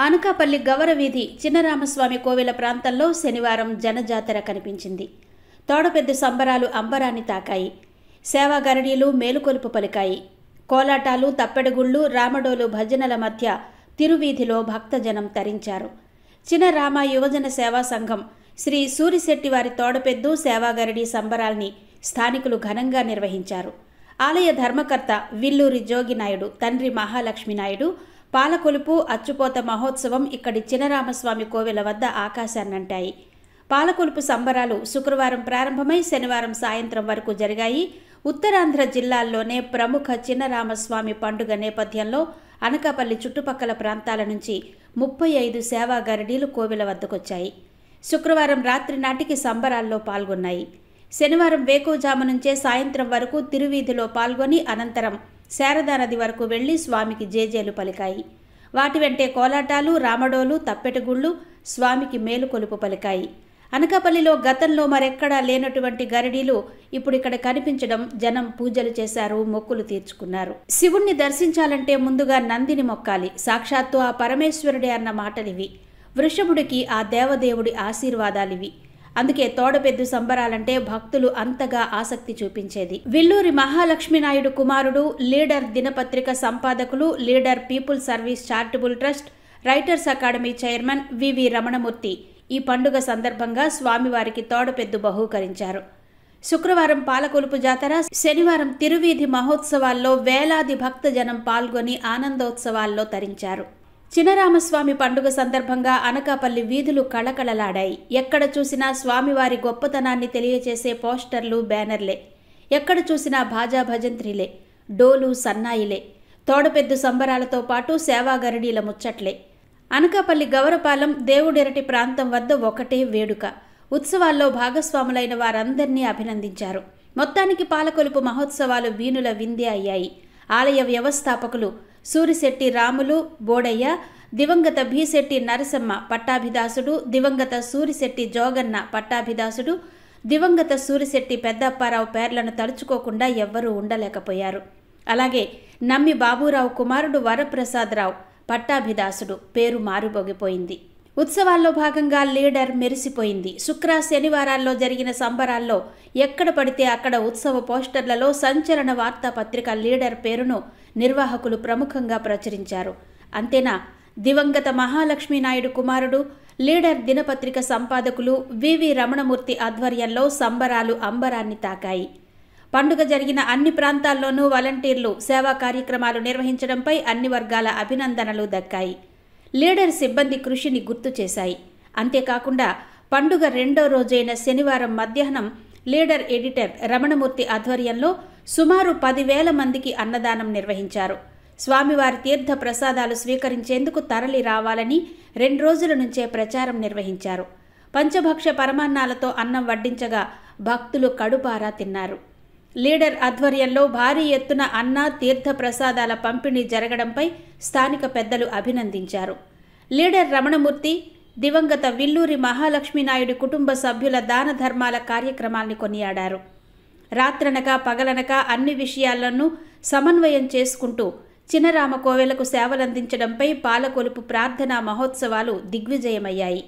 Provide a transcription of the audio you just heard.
అనకాపల్లి గవరవీధి చిన్నరామస్వామి కోవెల ప్రాంతంలో శనివారం జనజాతర కనిపించింది. తోడపెద్ద సంబరాలు అంబరాన్ని తాకాయి. సేవా గరడీలు మేలుకొలుపు పలికాయి. కోలాటాలు, తప్పెడగుళ్ళు, రామడోలు భజనల మధ్య తిరువీధిలో భక్తజనం తరించారు. చిన్నరామ యువజన సేవా సంఘం శ్రీ సూరిశెట్టి వారి తోడపెద్దు సేవాగరడీ సంబరాల్ని స్థానికులు ఘనంగా నిర్వహించారు. ఆలయ ధర్మకర్త విల్లూరి జోగినాయుడు తండ్రి మహాలక్ష్మీనాయుడు పాలకొలుపు అచ్చుపోత మహోత్సవం ఇక్కడి చిన్నరామస్వామి కోవెల వద్ద ఆకాశాన్నంటాయి. పాలకొలుపు సంబరాలు శుక్రవారం ప్రారంభమై శనివారం సాయంత్రం వరకు జరిగాయి. ఉత్తరాంధ్ర జిల్లాల్లోనే ప్రముఖ చిన్నరామస్వామి పండుగ నేపథ్యంలో అనకాపల్లి చుట్టుపక్కల ప్రాంతాల నుంచి 35 సేవా గరడీలు కోవెల వద్దకొచ్చాయి. శుక్రవారం రాత్రి నాటికి సంబరాల్లో పాల్గొన్నాయి. శనివారం వేకువజాము నుంచే సాయంత్రం వరకు తిరువీధిలో పాల్గొని అనంతరం శారదానది వరకు వెళ్లి స్వామికి జేజేలు పలికాయి. వాటి వెంటే కోలాటాలు, రామడోలు, తప్పెటగుళ్ళు స్వామికి మేలుకొలుపు పలికాయి. అనకాపల్లిలో గతంలో మరెక్కడా లేనటువంటి గరడీలు ఇప్పుడిక్కడ కనిపించడం, జనం పూజలు చేశారు, మొక్కులు తీర్చుకున్నారు. శివుణ్ణి దర్శించాలంటే ముందుగా నందిని మొక్కాలి. సాక్షాత్తు ఆ పరమేశ్వరుడే అన్న మాటలివి. వృషభుడికి ఆ దేవదేవుడి ఆశీర్వాదాలివి. అందుకే తోడపెద్దు సంబరాలంటే భక్తులు అంతగా ఆసక్తి చూపించేది. విల్లూరి మహాలక్ష్మీనాయుడు కుమారుడు, లీడర్ దినపత్రిక సంపాదకులు, leader people service charitable trust, writers academy chairman V V Ramanamurthy ఈ పండుగ సందర్భంగా స్వామివారికి తోడపెద్దు బహూకరించారు. శుక్రవారం పాలకొలుపు జాతర, శనివారం తిరువీధి మహోత్సవాల్లో వేలాది భక్తజనం పాల్గొని ఆనందోత్సవాల్లో తరించారు. చిన్నరామస్వామి పండుగ సందర్భంగా అనకాపల్లి వీధులు కళకళలాడాయి. ఎక్కడ చూసినా స్వామివారి గొప్పతనాన్ని తెలియచేసే పోస్టర్లు, బ్యానర్లే. ఎక్కడ చూసినా భాజా భజంత్రిలే, డోలు, సన్నాయిలే. తోడపెద్దు సంబరాలతో పాటు సేవాగరడీల ముచ్చట్లే. అనకాపల్లి గవరపాలెం దేవుడెరటి ప్రాంతం వద్ద ఒకటే వేడుక. ఉత్సవాల్లో భాగస్వాములైన వారందరినీ అభినందించారు. మొత్తానికి పాలకొలుపు మహోత్సవాలు వీనుల విందే అయ్యాయి. ఆలయ వ్యవస్థాపకులు సూరిశెట్టి రాములు బోడయ్య, దివంగత భీశెట్టి నరసమ్మ పట్టాభిదాసుడు, దివంగత సూరిశెట్టి జోగన్న పట్టాభిదాసుడు, దివంగత సూరిశెట్టి పెద్దప్పారావు పేర్లను తలుచుకోకుండా ఎవ్వరూ ఉండలేకపోయారు. అలాగే నమ్మి బాబూరావు కుమారుడు వరప్రసాదరావు పట్టాభిదాసుడు పేరు మారుమోగిపోయింది. ఉత్సవాల్లో భాగంగా లీడర్ మెరిసిపోయింది. శుక్ర, శనివారాల్లో జరిగిన సంబరాల్లో ఎక్కడ పడితే అక్కడ ఉత్సవ పోస్టర్లలో సంచలన వార్తాపత్రిక లీడర్ పేరును నిర్వాహకులు ప్రముఖంగా ప్రచురించారు. అంతేనా, దివంగత మహాలక్ష్మీనాయుడు కుమారుడు, లీడర్ దినపత్రిక సంపాదకులు వివి రమణమూర్తి ఆధ్వర్యంలో సంబరాలు అంబరాన్ని తాకాయి. పండుగ జరిగిన అన్ని ప్రాంతాల్లోనూ వాలంటీర్లు సేవా కార్యక్రమాలు నిర్వహించడంపై అన్ని వర్గాల అభినందనలు దక్కాయి. లీడర్ సిబ్బంది కృషిని గుర్తు చేశాయి. అంతేకాకుండా పండుగ రెండో రోజైన శనివారం మధ్యాహ్నం లీడర్ ఎడిటర్ రమణమూర్తి ఆధ్వర్యంలో సుమారు 10,000 మందికి అన్నదానం నిర్వహించారు. స్వామివారి తీర్థ ప్రసాదాలు స్వీకరించేందుకు తరలి రావాలని 2 రోజుల నుంచే ప్రచారం నిర్వహించారు. పంచభక్ష పరమాన్నాలతో అన్నం వడ్డించగా భక్తులు కడుపారా తిన్నారు. లీడర్ ఆధ్వర్యంలో భారీ ఎత్తున అన్న, తీర్థ ప్రసాదాల పంపిణీ జరగడంపై స్థానిక పెద్దలు అభినందించారు. లీడర్ రమణమూర్తి దివంగత విల్లూరి మహాలక్ష్మీనాయుడు కుటుంబ సభ్యుల దాన ధర్మాల కార్యక్రమాల్ని కొనియాడారు. రాత్రనక పగలనక అన్ని విషయాలను సమన్వయం చేసుకుంటూ చిన్నరామ కోవెలకు సేవలందించడంపై పాలకొలుపు ప్రార్థనా మహోత్సవాలు దిగ్విజయమయ్యాయి.